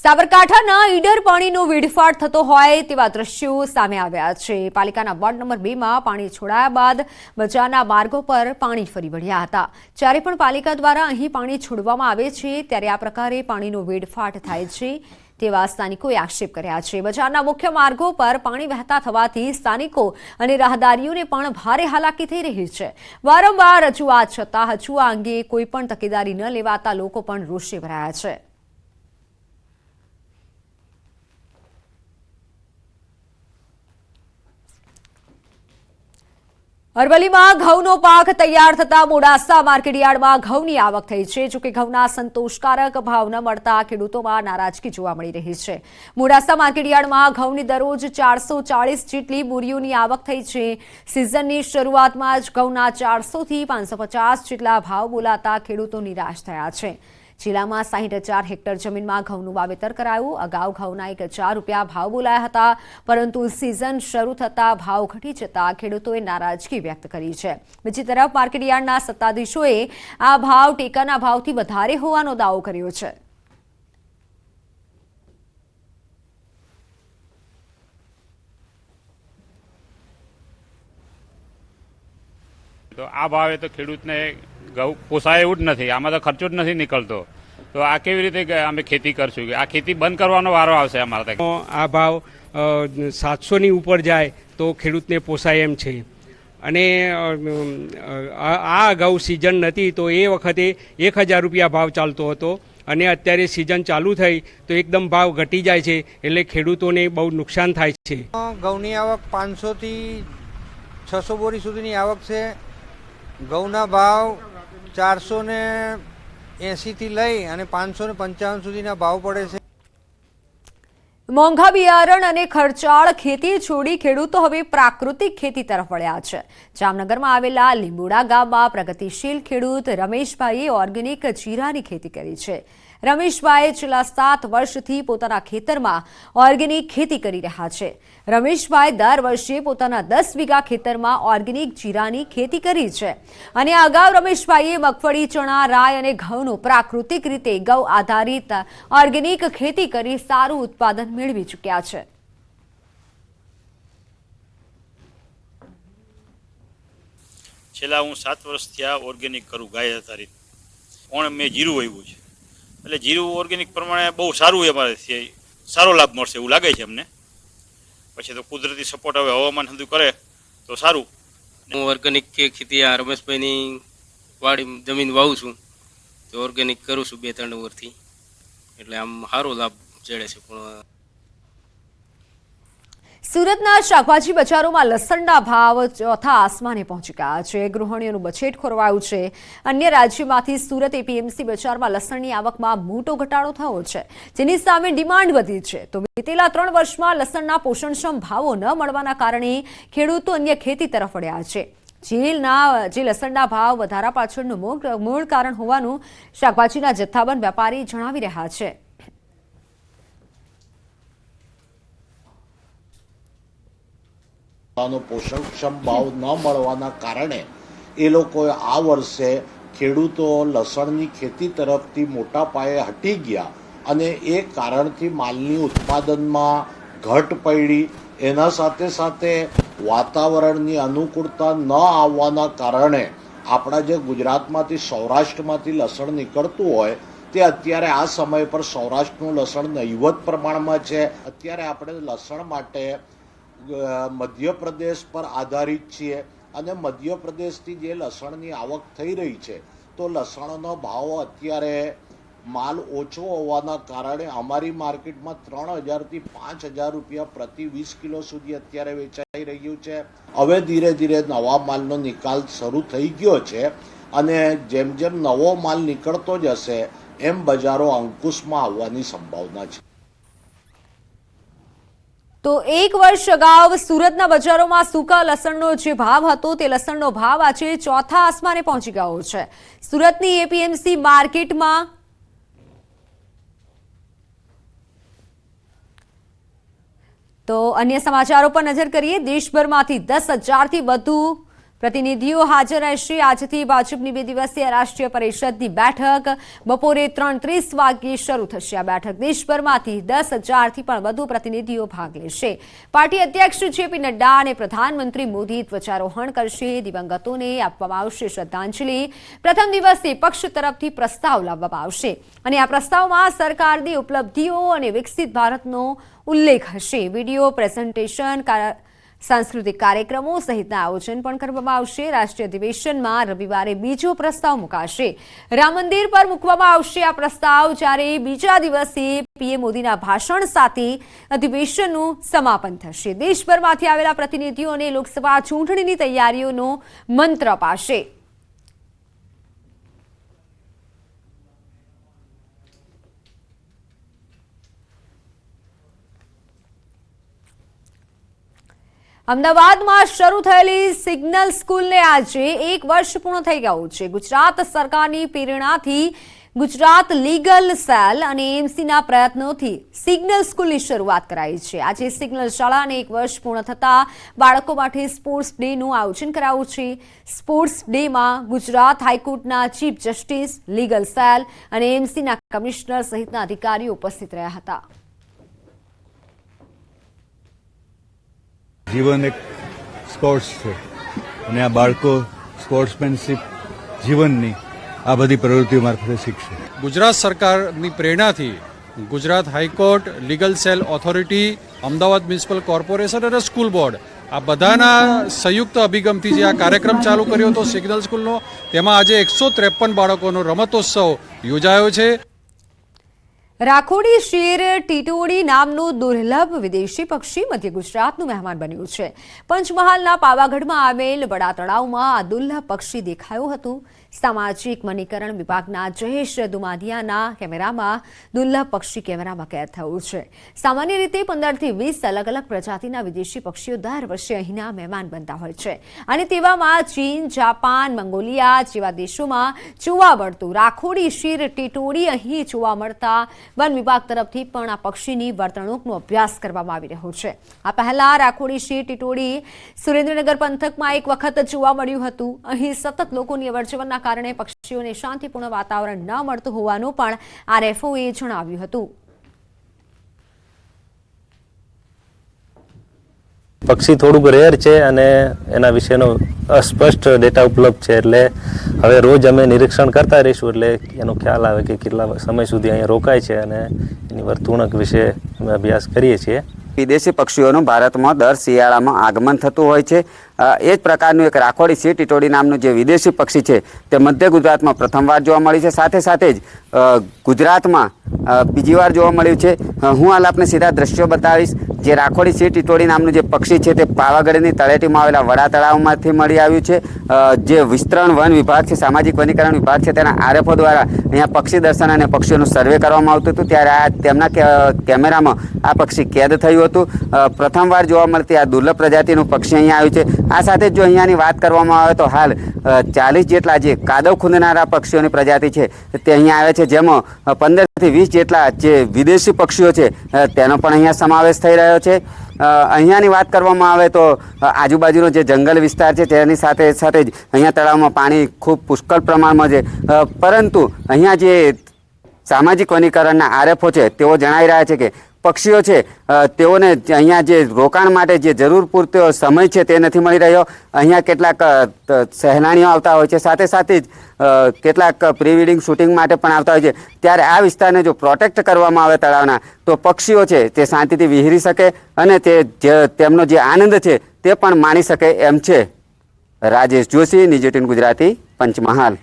સાબરકાંઠાના ઈડર પાણીનો વેડફાટ થતો હોય તેવા દ્રશ્યો સામે આવ્યા છે। પાલિકાના વોર્ડ નંબર 2 માં પાણી છોડાયા બાદ બજારના માર્ગો પર પાણી ફરી વળ્યા હતા। જ્યારે પણ પાલિકા દ્વારા અહીં પાણી છોડવામાં આવે છે ત્યારે આ પ્રકારે પાણીનો વેડફાટ થાય છે તેવા સ્થાનિકોએ આક્ષેપ કર્યા છે। બજારના મુખ્ય માર્ગો પર પાણી વહેતા થવાથી સ્થાનિકો અને રાહદારીઓને પણ ભારે હાલાકી થઈ રહી છે। વારંવાર રજૂઆત છતાં હજુ આ અંગે કોઈ પણ તકેદારી ન લેવાતા લોકો પણ રોષે ભરાયા છે। અરવલ્લીમાં ઘઉંનો પાક તૈયાર થતા મોડાસા માર્કેટયાર્ડમાં ઘઉંની આવક થઈ છે। જોકે ઘઉંના સંતોષકારક ભાવ ન મળતા ખેડૂતોમાં નારાજગી જોવા મળી રહી છે। મોડાસા માર્કેટયાર્ડમાં ઘઉંની દરરોજ 440 જેટલી બોરીઓની આવક થઈ છે। સિઝનની શરૂઆતમાં જ ઘઉંના 400 થી 550 જેટલા ભાવ બોલાતા ખેડૂતો નિરાશ થયા છે। જિલ્લામાં 60,000 હેક્ટર જમીનમાં ઘઉંનું વાવેતર કરાયું। અગાઉ ઘઉંના 1,000 રૂપિયા ભાવ બોલાયા હતા, પરંતુ સિઝન શરૂ થતાં ભાવ ઘટી જતા ખેડૂતોએ નારાજગી વ્યક્ત કરી છે। બીજી તરફ માર્કેટયાર્ડના સત્તાધીશોએ આ ભાવ ટેકાના ભાવથી વધારે હોવાનો દાવો કર્યો છે। તો આ ભાવે તો ખેડૂતને ઘઉં પોસાય એવું જ નથી, આમાં તો ખર્ચો જ નથી નીકળતો, તો આ કેવી રીતે અમે ખેતી કરશું? આ ખેતી બંધ કરવાનો વારો આવશે અમારા ત્યાં। આ ભાવ 700ની ઉપર જાય તો ખેડૂતને પોસાય એમ છે। અને આ અગાઉ સિઝન નથી તો એ વખતે 1,000 રૂપિયા ભાવ ચાલતો હતો, અને અત્યારે સિઝન ચાલુ થઈ તો એકદમ ભાવ ઘટી જાય છે, એટલે ખેડૂતોને બહુ નુકસાન થાય છે। ઘઉંની આવક 500 થી 600 બોરી સુધીની આવક છે। ઘઉંના ભાવ 480 થી લઈ અને 555 સુધીના ભાવ પડે છે। મોંઘા બિયારણ અને ખર્ચાળ ખેતી છોડી ખેડૂતો હવે પ્રાકૃતિક ખેતી તરફ વળ્યા છે। જામનગરમાં આવેલા લીંબોડા ગામમાં પ્રગતિશીલ ખેડૂત રમેશભાઈએ ઓર્ગેનિક જીરાની ખેતી કરી છે। રમેશભાઈ છેલ્લા 7 વર્ષથી પોતાના ખેતરમાં ઓર્ગેનિક ખેતી કરી રહ્યા છે। રમેશભાઈ દર વર્ષે પોતાના 10 વીઘા ખેતરમાં ઓર્ગેનિક જીરાની ખેતી કરી છે, અને અગાઉ રમેશભાઈએ મગફળી, ચણા, રાય અને ઘઉંનો પ્રાકૃતિક રીતે ગૌ આધારિત ઓર્ગેનિક ખેતી કરી સારું ઉત્પાદન મેળવી ચૂક્યા છે। છેલ્લા હું 7 વર્ષથી આ ઓર્ગેનિક કરું, ગાય આધારિત પણ મેં જીરું વાવ્યું છે, એટલે જીરું ઓર્ગેનિક પ્રમાણે બહુ સારું અમારે સારો લાભ મળશે એવું લાગે છે અમને। પછી તો કુદરતી સપોર્ટ હવે હવામાન બધું કરે તો સારું। હું ઓર્ગેનિક ખેતી આ રમેશભાઈની વાડી જમીન વાવું છું, તો ઓર્ગેનિક કરું છું 2-3 વર્ષથી, એટલે આમ સારો લાભ જડે છે। પણ સુરતના શાકભાજી બજારોમાં લસણના ભાવ ચોથા આસમાને પહોંચી ગયા છે। ગૃહિણીઓનું બજેટ ખોરવાયું છે। અન્ય રાજ્યોમાંથી સુરત એપીએમસી બજારમાં લસણની આવકમાં મોટો ઘટાડો થયો છે, જેની સામે ડિમાન્ડ વધી છે। તો વિતેલા 3 વર્ષમાં લસણના પોષણક્ષમ ભાવો ન મળવાના કારણે ખેડૂતો અન્ય ખેતી તરફ વળ્યા છે। જે લસણના ભાવ વધારા પાછળનું મૂળ કારણ હોવાનું શાકભાજીના જથ્થાબંધ વેપારી જણાવી રહ્યા છે। પોષણક્ષમ ભાવ ન મળવાના કારણે એ લોકોએ આ વર્ષે ખેડૂતો લસણની ખેતી તરફથી મોટા પાયે હટી ગયા, અને એ કારણથી માલની ઉત્પાદનમાં ઘટ પડી। એના સાથે સાથે વાતાવરણની અનુકૂળતા ન આવવાના કારણે આપણા જે ગુજરાતમાંથી સૌરાષ્ટ્રમાંથી લસણ નીકળતું હોય તે અત્યારે આ સમય પર સૌરાષ્ટ્રનું લસણ નહિવત પ્રમાણમાં છે। અત્યારે આપણે લસણ માટે મધ્યપ્રદેશ પર આધારિત છીએ, અને મધ્યપ્રદેશથી જે લસણની આવક થઈ રહી છે તો લસણનો ભાવ અત્યારે માલ ઓછો હોવાના કારણે અમારી માર્કેટમાં 3,000 થી 5,000 રૂપિયા પ્રતિ 20 કિલો સુધી અત્યારે વેચાઈ રહ્યું છે। હવે ધીરે ધીરે નવા માલનો નિકાલ શરૂ થઈ ગયો છે, અને જેમ જેમ નવો માલ નીકળતો જશે એમ બજારો અંકુશમાં આવવાની સંભાવના છે। તો 1 વર્ષ અગાઉ સુરતના બજારોમાં સૂકા લસણનો જે ભાવ હતો તે લસણનો ભાવ આજે ચોથા આસમાને પહોંચી ગયો છે। સુરતની એપીએમસી માર્કેટમાં તો અન્ય સમાચારો પર નજર કરીએ। દેશભરમાંથી 10,000થી વધુ પ્રતિનિધિઓ હાજર રહેશે। આજથી ભાજપની 2 દિવસીય રાષ્ટ્રીય પરિષદની બેઠક બપોરે 3:30 વાગ્યે શરૂ થશે। આ બેઠક દેશભરમાંથી 10,000થી પણ વધુ પ્રતિનિધિઓ ભાગ લેશે। પાર્ટી અધ્યક્ષ જેપી નડ્ડા અને પ્રધાનમંત્રી મોદી ધ્વજારોહણ કરશે। દિવંગતોને આપવામાં આવશે શ્રદ્ધાંજલિ। પ્રથમ દિવસે પક્ષ તરફથી પ્રસ્તાવ લાવવામાં આવશે અને આ પ્રસ્તાવમાં સરકારની ઉપલબ્ધિઓ અને વિકસિત ભારતનો ઉલ્લેખ હશે। વિડીયો પ્રેઝન્ટેશન, सांस्कृतिक कार्यक्रमों सहितना आयोजन पण करवामां आवशे। राष्ट्रीय अधिवेशનમાં रविवारे बीजो प्रस्ताव मुकाशे। राम मंदिर पर मूकवामां आवशे आ प्रस्ताव, ज्यारे बीजा दिवसे पीएम मोदीना भाषण साथे अधिवेशनનું समापन થશે। देशभरमांथी आवेला प्रतिनिधिओने लोकसभा चूंटણીની तैयारीओनो मंत्र अपाशे। અમદાવાદમાં શરૂ થયેલી સિગ્નલ સ્કૂલને આજે 1 વર્ષ પૂર્ણ થઈ ગયું છે। ગુજરાત સરકારની પ્રેરણાથી ગુજરાત લીગલ સેલ અને એમસીના પ્રયત્નોથી સિગ્નલ સ્કૂલની શરૂઆત કરાઈ છે। આજે સિગ્નલ શાળાને 1 વર્ષ પૂર્ણ થતા બાળકો માટે સ્પોર્ટ્સ ડેનું આયોજન કરાયું છે। સ્પોર્ટ્સ ડેમાં ગુજરાત હાઈકોર્ટના ચીફ જસ્ટિસ, લીગલ સેલ અને એમસીના કમિશનર સહિતના અધિકારીઓ ઉપસ્થિત રહ્યા હતા। જીવન એક સ્પોર્ટ્સ છે અને આ બાળકો સ્પોર્ટ્સમેનશીપ જીવનની આ બધી પ્રવૃત્તિઓ મારફતે શીખશે। ગુજરાત સરકારની પ્રેરણાથી Gujarat high court, legal cell authority, Ahmedabad municipal corporation અને સ્કૂલ બોર્ડ આ બધાના સંયુક્ત અભિગમથી જે આ કાર્યક્રમ ચાલુ કર્યો હતો સિગ્નલ સ્કૂલનો, તેમાં આજે 153 બાળકોનો રમતોત્સવ યોજાયો છે। રાખોડી શેર ટીટોડી નામનું દુર્લભ વિદેશી પક્ષી મધ્ય ગુજરાતનું મહેમાન બન્યું છે। પંચમહાલના પાવાગઢમાં આવેલ વડા તળાવમાં આ દુર્લભ પક્ષી દેખાયું હતું। સામાજિક વનીકરણ વિભાગના જયેશ દુમાદિયાના કેમેરામાં દુર્લભ પક્ષી કેમેરામાં કેદ થયું છે। સામાન્ય રીતે 15 થી 20 અલગ અલગ પ્રજાતિના વિદેશી પક્ષીઓ દર વર્ષે અહીંના મહેમાન બનતા હોય છે અને તેવામાં ચીન, જાપાન, મંગોલિયા જેવા દેશોમાં જોવા મળતું રાખોડી શેર ટીટોડી અહીં જોવા મળતા વન વિભાગ તરફથી પણ આ પક્ષીની વર્તણૂકનો અભ્યાસ કરવામાં આવી રહ્યો છે। આ પહેલા રાખોડી શેર ટીટોડી સુરેન્દ્રનગર પંથકમાં એક વખત જોવા મળ્યું હતું। અહીં સતત લોકોની અવરજવરના કારણે પક્ષીઓને શાંતિપૂર્ણ વાતાવરણ ન મળતું હોવાનું પણ આરએફઓએ જણાવ્યું હતું। પક્ષી થોડુંક રેર છે અને એના વિશેનો અસ્પષ્ટ ડેટા ઉપલબ્ધ છે, એટલે હવે રોજ અમે નિરીક્ષણ કરતા રહીશું એટલે એનો ખ્યાલ આવે કે કેટલા સમય સુધી અહીંયા રોકાય છે અને એની વર્તણૂક વિશે અમે અભ્યાસ કરીએ છીએ। વિદેશી પક્ષીઓનું ભારતમાં દર શિયાળામાં આગમન થતું હોય છે। એ જ પ્રકારનું એક રાખોડી શેર ટીટોડી નામનું જે વિદેશી પક્ષી છે તે મધ્ય ગુજરાતમાં પ્રથમવાર જોવા મળ્યું છે। સાથે સાથે જ ગુજરાતમાં બીજી વાર જોવા મળ્યું છે। હું હાલ આપને સીધા દ્રશ્યો બતાવીશ। જે રાખોડી શેર ટીટોડી નામનું જે પક્ષી છે તે પાવાગઢની તળેટીમાં આવેલા વડા તળાવમાંથી મળી આવ્યું છે। જે વિસ્તરણ વન વિભાગ છે, સામાજિક વનીકરણ વિભાગ છે, તેના આરએફઓ દ્વારા અહીંયા પક્ષી દર્શન અને પક્ષીઓનું સર્વે કરવામાં આવતું હતું, ત્યારે આ તેમના કેમેરામાં આ પક્ષી કેદ થયું હતું। પ્રથમવાર જોવા મળતી આ દુર્લભ પ્રજાતિનું પક્ષી અહીંયા આવ્યું છે। આ સાથે જો અહીંયાની વાત કરવામાં આવે તો હાલ 40 જેટલા જે કાદવ ખૂંદનારા પક્ષીઓની પ્રજાતિ છે તે અહીંયા આવે છે, જેમાં 15 થી 20 જેટલા જે વિદેશી પક્ષીઓ છે તેનો પણ અહીંયા સમાવેશ થઈ રહ્યો છે। અહીંયાની વાત કરવામાં આવે તો આજુબાજુનો જે જંગલ વિસ્તાર છે તેની સાથે સાથે જ અહીંયા તળાવમાં પાણી ખૂબ પુષ્કળ પ્રમાણમાં છે, પરંતુ અહીંયા જે સામાજિક વનીકરણના આરએફઓ છે તેઓ જણાવી રહ્યા છે કે પક્ષીઓ છે તેઓને અહીંયા જે રોકાણ માટે જે જરૂર પૂરતો સમય છે તે નથી મળી રહ્યો। અહીંયા કેટલાક સહેલાણીઓ આવતા હોય છે, સાથે સાથે જ કેટલાક પ્રી વેડિંગ શૂટિંગ માટે પણ આવતા હોય છે, ત્યારે આ વિસ્તારને જો પ્રોટેક્ટ કરવામાં આવે તળાવના તો પક્ષીઓ છે તે શાંતિથી વિહરી શકે અને તેમનો જે આનંદ છે તે પણ માણી શકે એમ છે। રાજેશ જોશી, NewsEighteen ગુજરાતી, પંચમહાલ।